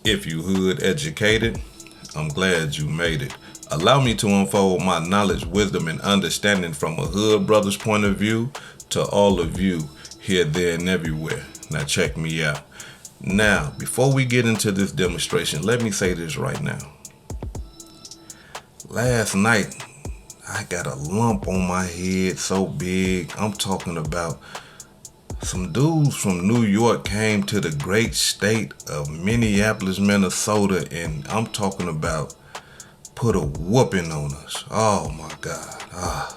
If you hood educated, I'm glad you made it. Allow me to unfold my knowledge, wisdom, and understanding from a hood brother's point of view to all of you here, there, and everywhere. Now check me out. Now, before we get into this demonstration, let me say this right now. Last night, I got a lump on my head so big. I'm talking about some dudes from New York came to the great state of Minneapolis, Minnesota, and I'm talking about put a whooping on us. Oh my God.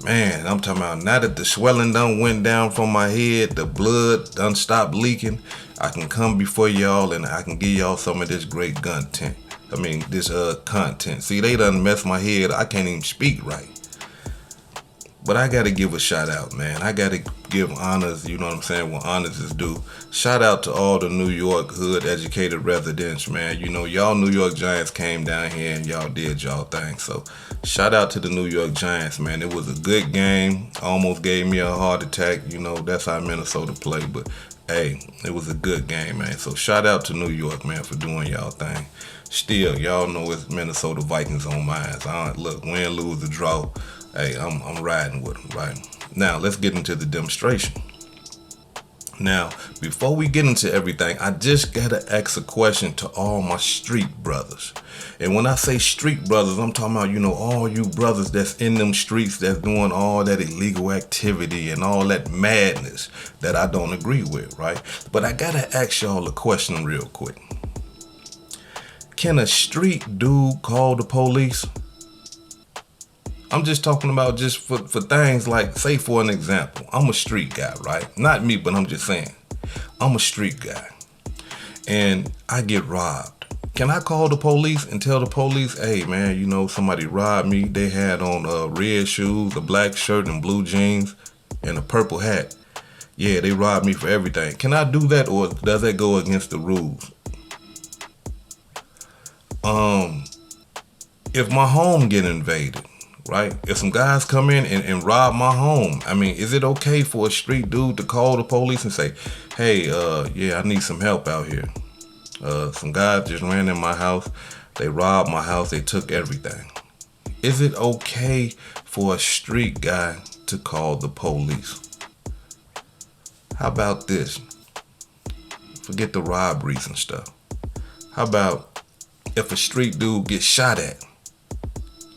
Man, I'm talking about now that the swelling done went down from my head, the blood done stopped leaking, I can come before y'all and I can give y'all some of this great content. This content. See, they done messed my head. I can't even speak right. But I gotta give a shout out, man. I gotta give honors, you know what I'm saying, when honors is due. Shout out to all the New York hood educated residents, man. You know, y'all New York Giants came down here and y'all did y'all thing. So shout out to the New York Giants, man. It was a good game. Almost gave me a heart attack. You know, that's how Minnesota play. But hey, it was a good game, man. So shout out to New York, man, for doing y'all thing. Still, y'all know it's Minnesota Vikings on mine. Look, win, lose, or draw. Hey, I'm riding with them, right? Now, let's get into the demonstration. Now, before we get into everything, I just gotta ask a question to all my street brothers. And when I say street brothers, I'm talking about, you know, all you brothers that's in them streets that's doing all that illegal activity and all that madness that I don't agree with, right? But I gotta ask y'all a question real quick. Can a street dude call the police? I'm just talking about just for things like, say for an example, I'm a street guy, right? Not me, but I'm just saying, I'm a street guy and I get robbed. Can I call the police and tell the police, hey man, you know, somebody robbed me. They had on red shoes, a black shirt and blue jeans and a purple hat. Yeah, they robbed me for everything. Can I do that, or does that go against the rules? If my home get invaded, right? If some guys come in and rob my home, is it okay for a street dude to call the police and say, hey, yeah, I need some help out here. Some guys just ran in my house. They robbed my house. They took everything. Is it okay for a street guy to call the police? How about this? Forget the robberies and stuff. How about if a street dude gets shot at?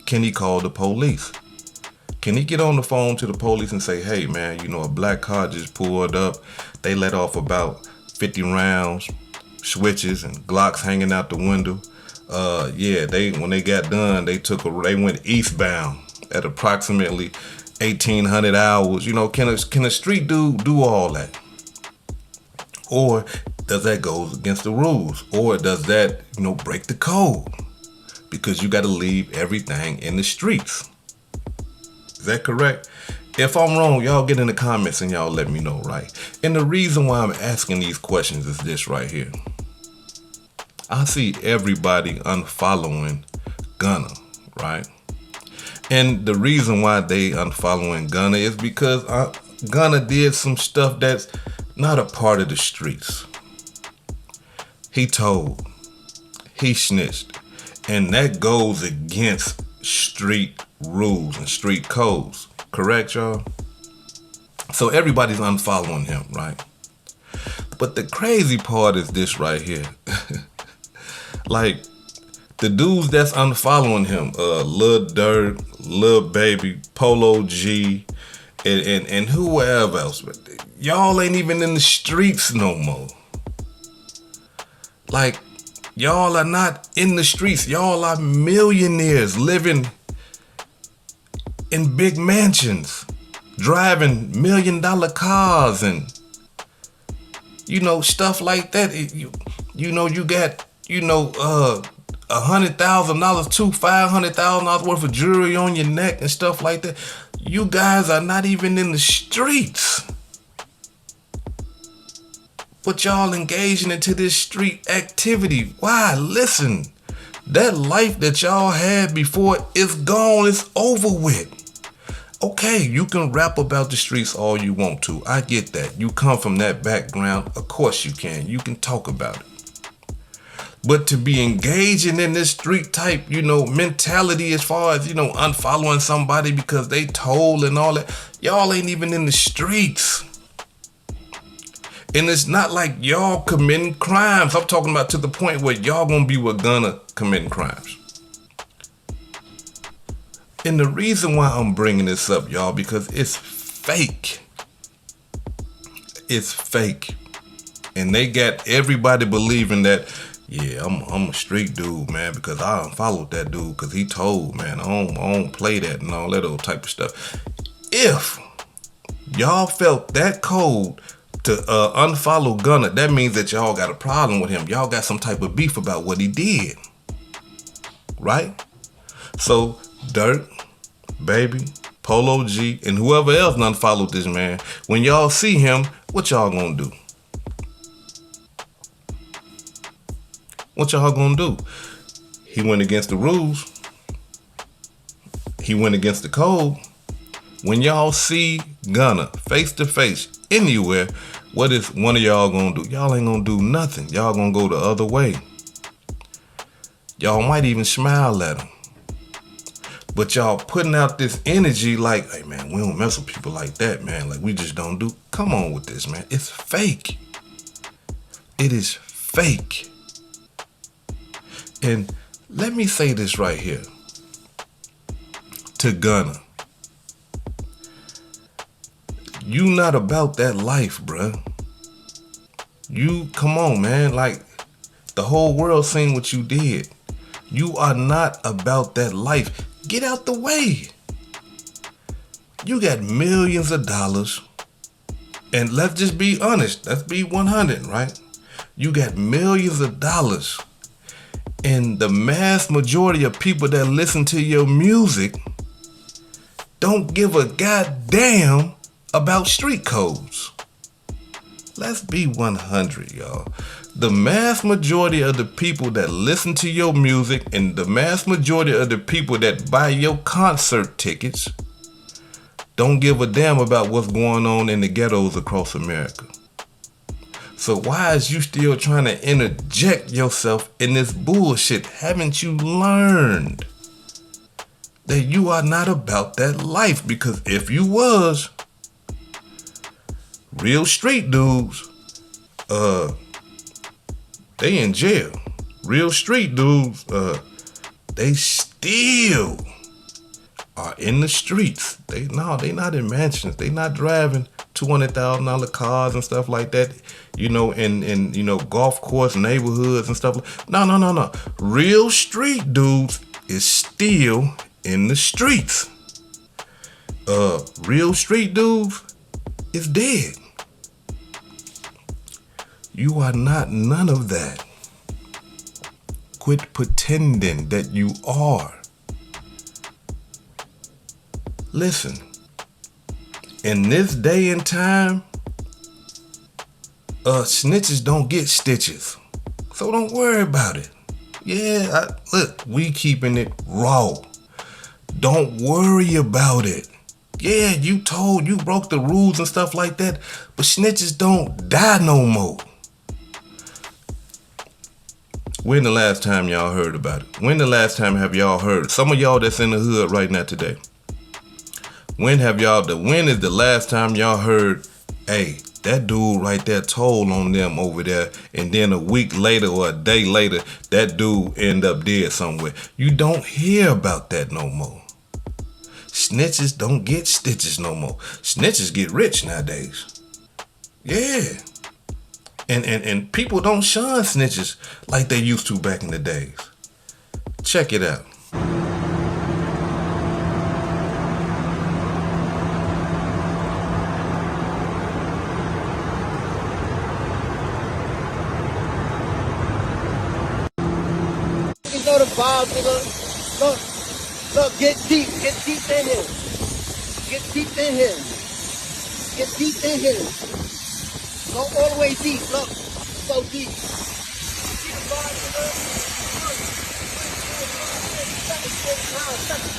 Can he call the police? Can he get on the phone to the police and say, hey man, you know, a black car just pulled up. They let off about 50 rounds, switches and Glocks hanging out the window. When they got done, they went eastbound at approximately 1,800 hours. You know, can a street dude do all that? Or does that go against the rules? Or does that, you know, break the code? Because you got to leave everything in the streets. Is that correct? If I'm wrong, y'all get in the comments and y'all let me know, right? And the reason why I'm asking these questions is this right here. I see everybody unfollowing Gunna, right? And the reason why they unfollowing Gunna is because Gunna did some stuff that's not a part of the streets. He told, he snitched. And that goes against street rules and street codes. Correct, y'all? So everybody's unfollowing him, right? But the crazy part is this right here. Like, the dudes that's unfollowing him, Lil Durk, Lil Baby, Polo G, and whoever else. But y'all ain't even in the streets no more. Like, y'all are not in the streets. Y'all are millionaires living in big mansions, driving $1 million cars and, you know, stuff like that. You got, $100,000 to $500,000 worth of jewelry on your neck and stuff like that. You guys are not even in the streets. But y'all engaging into this street activity. Why? Listen, that life that y'all had before is gone. It's over with. Okay, you can rap about the streets all you want to. I get that. You come from that background. Of course you can. You can talk about it. But to be engaging in this street type, mentality as far as, unfollowing somebody because they told and all that, y'all ain't even in the streets. And it's not like y'all committing crimes. I'm talking about to the point where y'all gonna be with Gunna committing crimes. And the reason why I'm bringing this up, y'all, because it's fake. It's fake. And they got everybody believing that, yeah, I'm a street dude, man, because I unfollowed that dude because he told, man, I don't play that and all that old type of stuff. If y'all felt that cold to unfollow Gunna, that means that y'all got a problem with him. Y'all got some type of beef about what he did. Right? So, Durk, Baby, Polo G, and whoever else unfollowed this man, when y'all see him, what y'all gonna do? What y'all gonna do? He went against the rules. He went against the code. When y'all see Gunna face to face anywhere, what is one of y'all gonna do? Y'all ain't gonna do nothing. Y'all gonna go the other way. Y'all might even smile at him. But y'all putting out this energy like, hey man, we don't mess with people like that, man. Like we just don't do. Come on with this, man. It's fake. It is fake. And let me say this right here to Gunna. You not about that life, bruh. You, come on, man. Like, the whole world seen what you did. You are not about that life. Get out the way. You got millions of dollars. And let's just be honest. Let's be 100, right? You got millions of dollars. And the mass majority of people that listen to your music don't give a goddamn about street codes. Let's be 100, y'all. The mass majority of the people that listen to your music and the mass majority of the people that buy your concert tickets don't give a damn about what's going on in the ghettos across America. So why is you still trying to interject yourself in this bullshit? Haven't you learned that you are not about that life? Because if you was, real street dudes, they in jail. Real street dudes, they still are in the streets. They not in mansions. They not driving $200,000 cars and stuff like that, in golf course neighborhoods and stuff. No. Real street dudes is still in the streets. Real street dudes is dead. You are not none of that. Quit pretending that you are. Listen, in this day and time, snitches don't get stitches. So don't worry about it. Yeah, look, we keeping it raw. Don't worry about it. Yeah, you broke the rules and stuff like that, but snitches don't die no more. When the last time y'all heard about it? When the last time have y'all heard? Some of y'all that's in the hood right now today. When is the last time y'all heard, hey, that dude right there told on them over there, and then a week later or a day later, that dude end up dead somewhere? You don't hear about that no more. Snitches don't get stitches no more. Snitches get rich nowadays. Yeah. And people don't shun snitches like they used to back in the days. Check it out. You know the vibe, nigga. Look, get deep in him. Get deep in him. Get deep in him. Go all the way deep, look. So deep. See the vibe, nigga?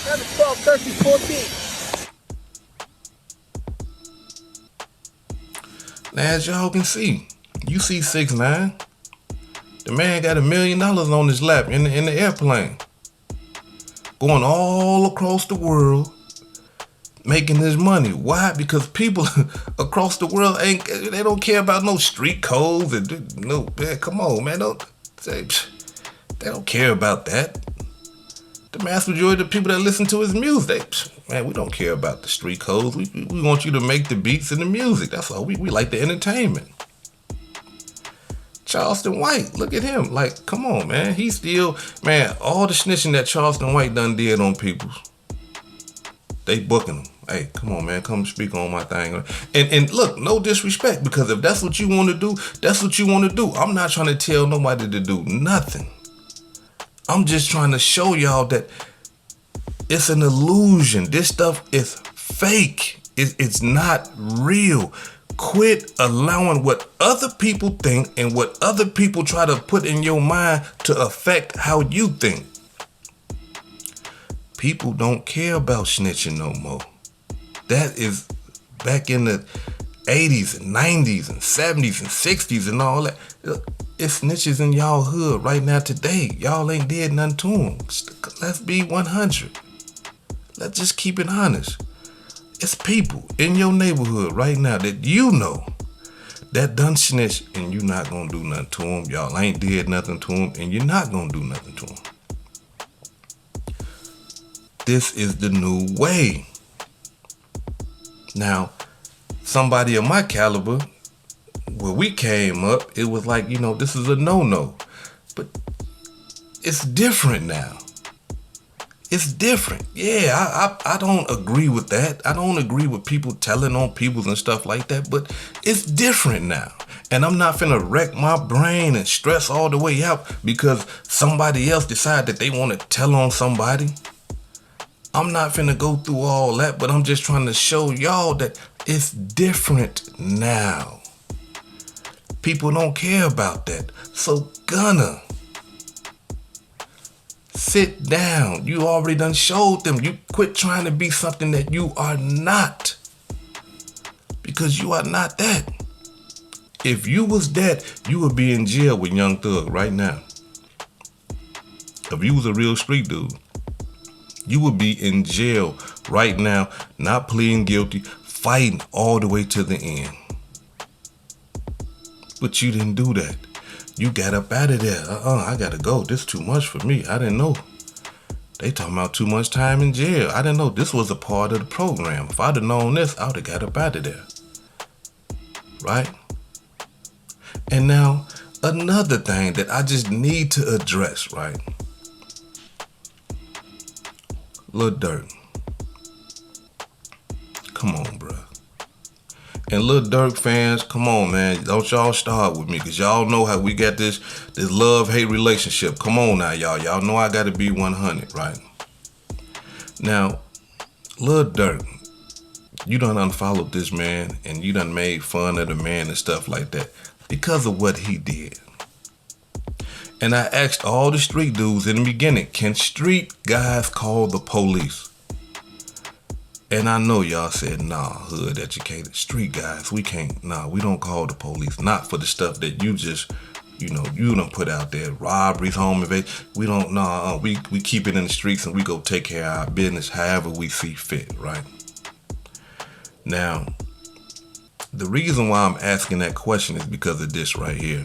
7, 12, 13, 14. Now, as y'all can see, you see 6ix9ine. The man got $1 million on his lap in the airplane, going all across the world, making his money. Why? Because people across the world they don't care about no street codes and no. Man, come on, man, they don't care about that. The vast majority of the people that listen to his music, man, we don't care about the street codes. We want you to make the beats and the music. That's all. We like the entertainment. Charleston White, look at him. Like, come on, man. He still, man, all the snitching that Charleston White done did on people, they booking him. Hey, come on, man. Come speak on my thing. And look, no disrespect, because if that's what you want to do, that's what you want to do. I'm not trying to tell nobody to do nothing. I'm just trying to show y'all that it's an illusion. This stuff is fake. It's not real. Quit allowing what other people think and what other people try to put in your mind to affect how you think. People don't care about snitching no more. That is back in the 80s and 90s and 70s and 60s and all that. It's snitches in y'all hood right now today. Y'all ain't did nothing to them. Let's be 100. Let's just keep it honest. It's people in your neighborhood right now that you know that done snitch, and you not gonna do nothing to them. Y'all ain't did nothing to them, and you're not gonna do nothing to them. This is the new way. Now, somebody of my caliber, when we came up, it was like, this is a no-no. But it's different now. It's different. Yeah, I don't agree with that. I don't agree with people telling on people and stuff like that, but it's different now. And I'm not finna wreck my brain and stress all the way out because somebody else decided that they want to tell on somebody. I'm not finna go through all that, but I'm just trying to show y'all that it's different now. People don't care about that. So Gunna, sit down. You already done showed them. You quit trying to be something that you are not. Because you are not that. If you was that, you would be in jail with Young Thug right now. If you was a real street dude, you would be in jail right now, not pleading guilty, fighting all the way to the end. But you didn't do that. You got up out of there. I gotta go. This is too much for me. I didn't know. They talking about too much time in jail. I didn't know this was a part of the program. If I'd have known this, I would have got up out of there. Right? And now, another thing that I just need to address, right? Lil Durk. Come on, bro. And Lil Durk fans, come on, man. Don't y'all start with me, because y'all know how we got this love-hate relationship. Come on now, y'all. Y'all know I got to be 100, right? Now, Lil Durk, you done unfollowed this man, and you done made fun of the man and stuff like that because of what he did. And I asked all the street dudes in the beginning, can street guys call the police? And I know y'all said, nah, hood educated street guys, we can't, we don't call the police. Not for the stuff that you just, you done put out there, robberies, home invasion. We don't, we keep it in the streets and we go take care of our business however we see fit, right? Now, the reason why I'm asking that question is because of this right here.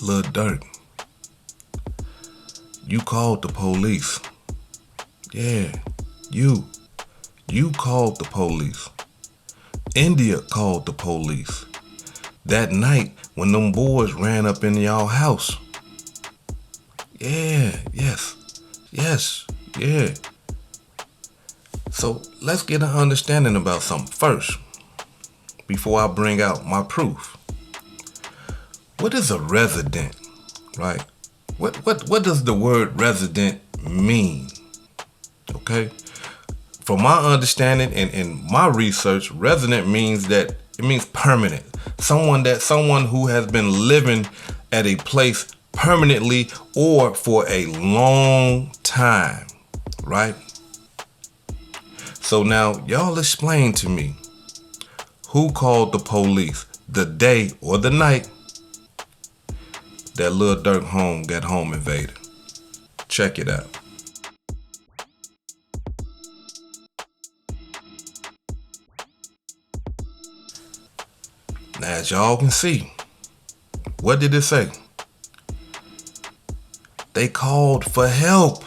Lil Durk, you called the police. Yeah, you called the police. India called the police that night when them boys ran up in y'all house. Yeah. So let's get an understanding about something first before I bring out my proof. What is a resident, right? What does the word resident mean? Okay? From my understanding and my research, resident means that it means permanent. Someone who has been living at a place permanently or for a long time, right? So now y'all explain to me, who called the police the day or the night that Lil Durk home got home invaded. Check it out. Now, as y'all can see, what did it say? They called for help.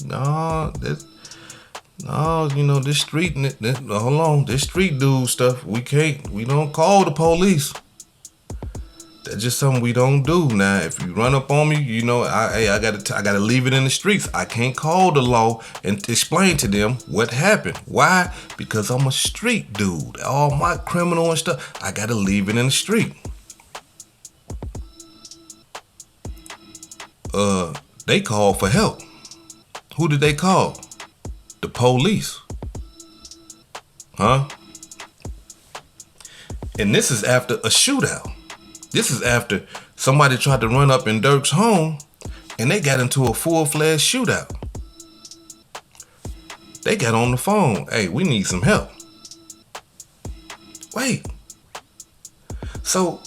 No, this street, hold on, this street dude stuff, we don't call the police. That's just something we don't do. Now, if you run up on me, I gotta leave it in the streets. I can't call the law and explain to them what happened. Why? Because I'm a street dude. All my criminal and stuff, I gotta leave it in the street. They called for help. Who did they call? The police. Huh? And this is after a shootout. This is after somebody tried to run up in Durk's home and they got into a full-fledged shootout. They got on the phone. Hey, we need some help. Wait. So,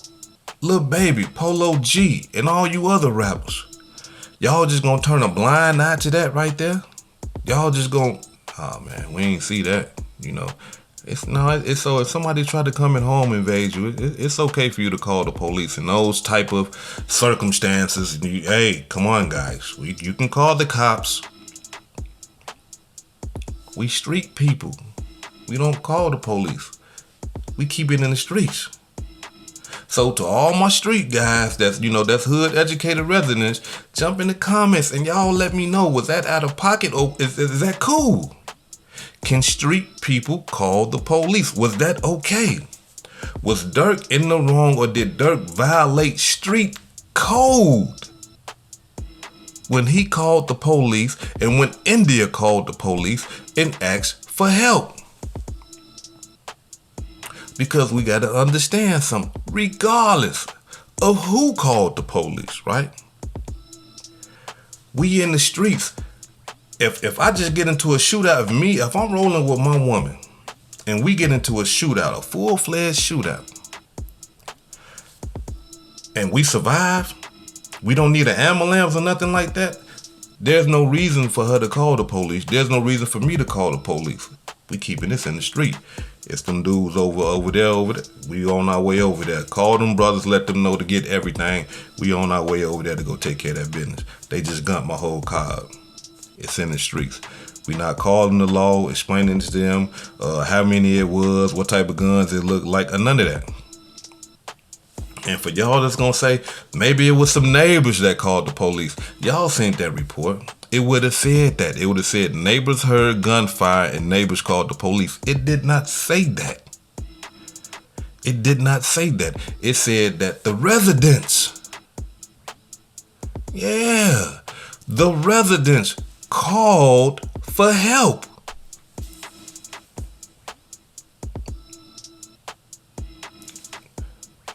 Lil Baby, Polo G, and all you other rappers, y'all just gonna turn a blind eye to that right there? Y'all just gonna, oh man, we ain't see that, It's so if somebody tried to come in home and invade you, it's okay for you to call the police in those type of circumstances. Hey, come on, guys, you can call the cops. We street people. We don't call the police. We keep it in the streets. So to all my street guys, that's hood educated residents, jump in the comments and y'all let me know, was that out of pocket or is that cool? Can street people call the police? Was that okay? Was Durk in the wrong, or did Durk violate street code when he called the police and when India called the police and asked for help? Because we got to understand something, regardless of who called the police, right? We in the streets. If I just get into a shootout, if I'm rolling with my woman and we get into a shootout, a full-fledged shootout, and we survive, we don't need an ambulance or nothing like that, there's no reason for her to call the police. There's no reason for me to call the police. We keeping this in the street. It's them dudes over there. We on our way over there. Call them brothers, let them know to get everything. We on our way over there to go take care of that business. They just gunned my whole car up. It's in the streets. We not calling the law, explaining to them how many it was, what type of guns it looked like, or none of that. And for y'all that's gonna say, maybe it was some neighbors that called the police. Y'all seen that report. It would have said that. It would have said neighbors heard gunfire and neighbors called the police. It did not say that. It did not say that. It said that the residents, the residents called for help.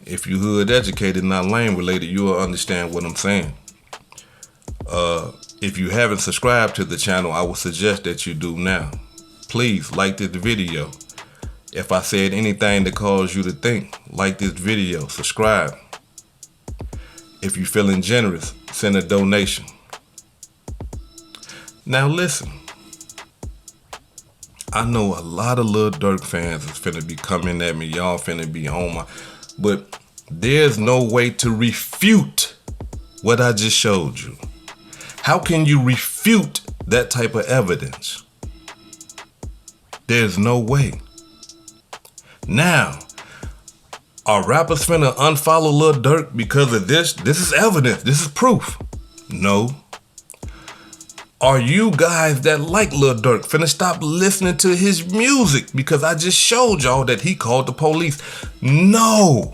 If you hood educated, not lane related, you will understand what I'm saying. If you haven't subscribed to the channel, I would suggest that you do now. Please like this video. If I said anything that caused you to think, like this video, subscribe. If you're feeling generous, send a donation. Now listen, I know a lot of Lil Durk fans is finna be coming at me. Y'all finna be on my, but there's no way to refute what I just showed you. How can you refute that type of evidence? There's no way. Now, are rappers finna unfollow Lil Durk because of this? This is evidence. This is proof. No. Are you guys that like Lil Durk finna stop listening to his music because I just showed y'all that he called the police? No.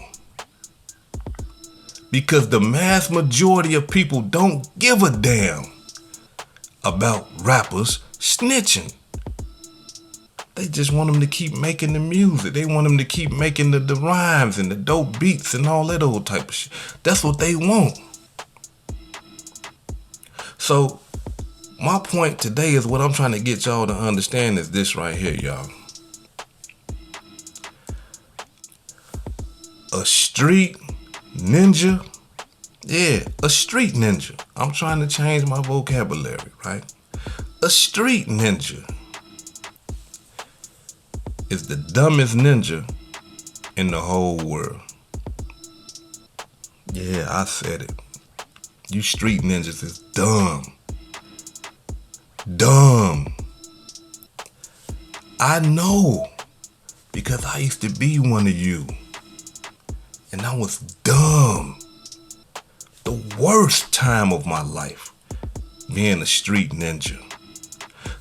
Because the mass majority of people don't give a damn about rappers snitching. They just want them to keep making the music. They want them to keep making the rhymes and the dope beats and all that old type of shit. That's what they want. So my point today is what I'm trying to get y'all to understand is this right here, y'all. A street Ninja? Yeah, a street ninja. I'm trying to change my vocabulary, right? A street ninja is the dumbest ninja in the whole world. Yeah, I said it. You street ninjas is dumb. Dumb. I know, because I used to be one of you. And I was dumb. The worst time of my life being a street ninja.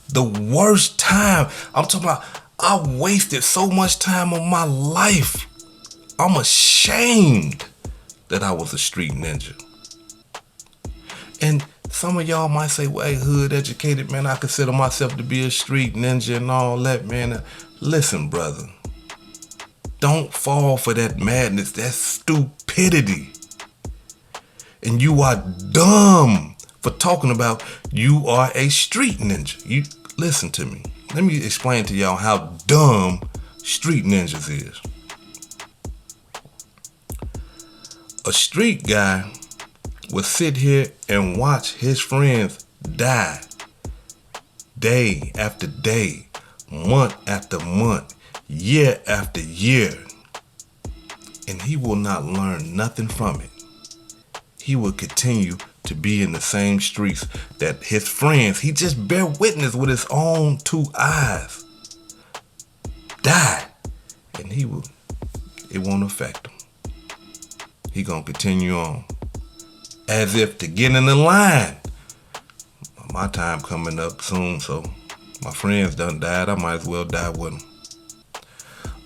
The worst time. I'm talking about, I wasted so much time of my life. I'm ashamed that I was a street ninja. And some of y'all might say, well, hey, hood educated, man, I consider myself to be a street ninja and all that, man. Listen, brother. Don't fall for that madness, that stupidity. And you are dumb for talking about you are a street ninja. You listen to me. Let me explain to y'all how dumb street ninjas is. A street guy will sit here and watch his friends die day after day, month after month, year after year, and he will not learn nothing from it. He will continue to be in the same streets that his friends, he just bear witness with his own two eyes, die, and it won't affect him. He gonna continue on as if to get in the line. My time coming up soon, so my friends done died, I might as well die with them.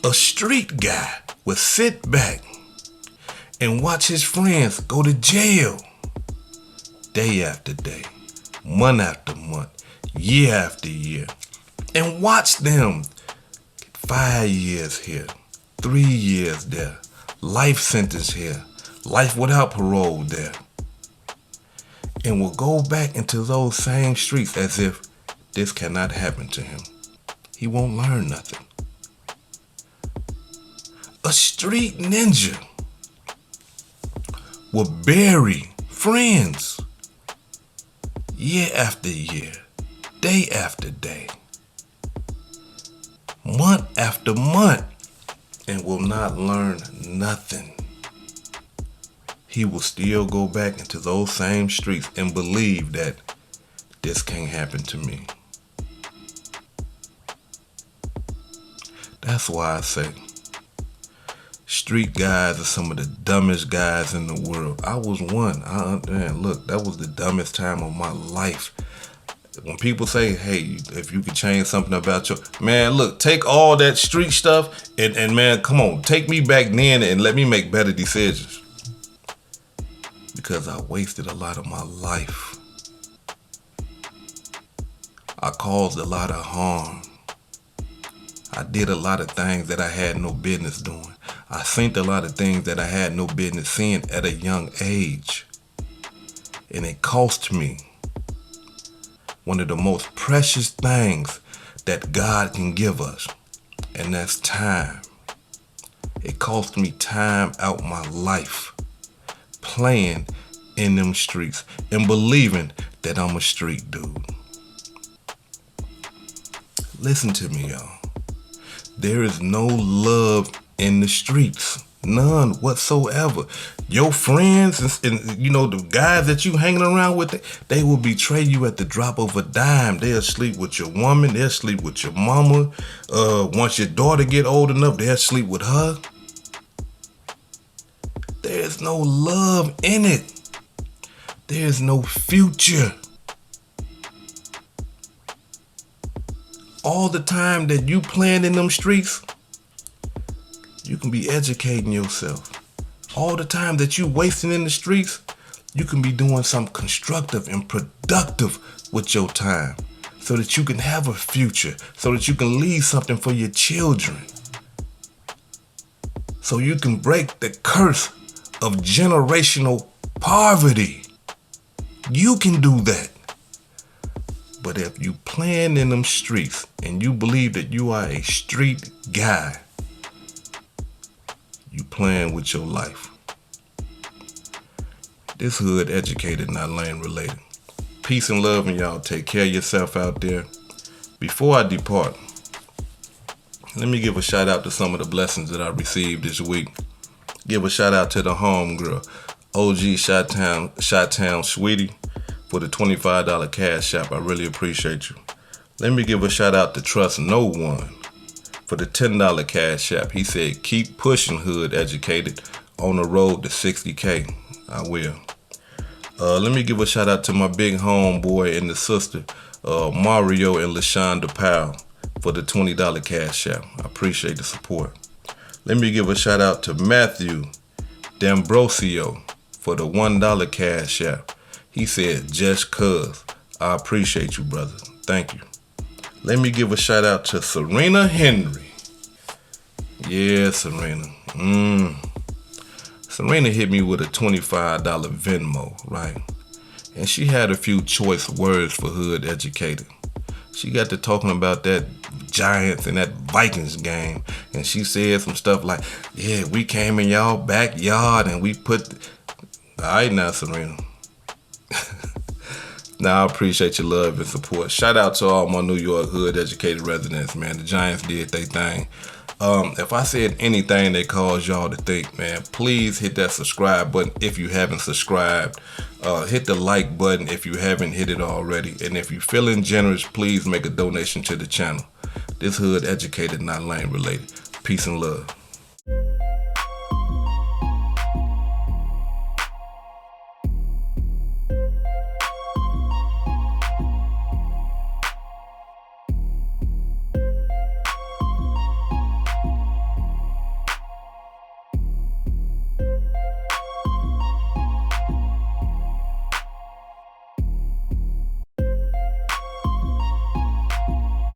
A street guy would sit back and watch his friends go to jail day after day, month after month, year after year, and watch them 5 years here, 3 years there, life sentence here, life without parole there, and will go back into those same streets as if this cannot happen to him. He won't learn nothing. A street ninja will bury friends year after year, day after day, month after month, and will not learn nothing. He will still go back into those same streets and believe that this can't happen to me. That's why I say street guys are some of the dumbest guys in the world. I was one. Man, look, that was the dumbest time of my life. When people say, hey, if you could change something about your... Man, look, take all that street stuff and man, come on, take me back then and let me make better decisions. Because I wasted a lot of my life. I caused a lot of harm. I did a lot of things that I had no business doing. I seen a lot of things that I had no business seeing at a young age. And it cost me one of the most precious things that God can give us, and that's time. It cost me time out my life playing in them streets and believing that I'm a street dude. Listen to me, y'all. There is no love in the streets. None whatsoever. Your friends and you know the guys that you hanging around with, they will betray you at the drop of a dime. They'll sleep with your woman. They'll sleep with your mama. Once your daughter get old enough, they'll sleep with her. There's no love in it. There's no future. All the time that you playing in them streets, you can be educating yourself. All the time that you wasting in the streets, you can be doing something constructive and productive with your time so that you can have a future, so that you can leave something for your children, so you can break the curse of generational poverty. You can do that. But if you playing in them streets and you believe that you are a street guy, you playing with your life. This hood educated, not lane related. Peace and love, and y'all take care of yourself out there. Before I depart, let me give a shout out to some of the blessings that I received this week. Give a shout out to the homegirl, OG Shot-Town Sweetie, for the $25 cash app. I really appreciate you. Let me give a shout out to Trust No One for the $10 cash app. He said, keep pushing, hood educated, on the road to 60K. I will. Let me give a shout out to my big homeboy and the sister, Mario and LaShonda Powell, for the $20 cash app. I appreciate the support. Let me give a shout out to Matthew D'Ambrosio for the $1 cash app. He said, just cuz. I appreciate you, brother. Thank you. Let me give a shout out to Serena Henry. Yeah, Serena. Serena hit me with a $25 Venmo, right? And she had a few choice words for hood educated. She got to talking about that Giants and that Vikings game. And she said some stuff like, yeah, we came in y'all backyard and we put... All right now, Serena. Now, I appreciate your love and support. Shout out to all my New York hood educated residents, man. The Giants did their thing. If I said anything that caused y'all to think, man, please hit that subscribe button if you haven't subscribed. Hit the like button if you haven't hit it already. And if you're feeling generous, please make a donation to the channel. This hood educated, not lane related. Peace and love.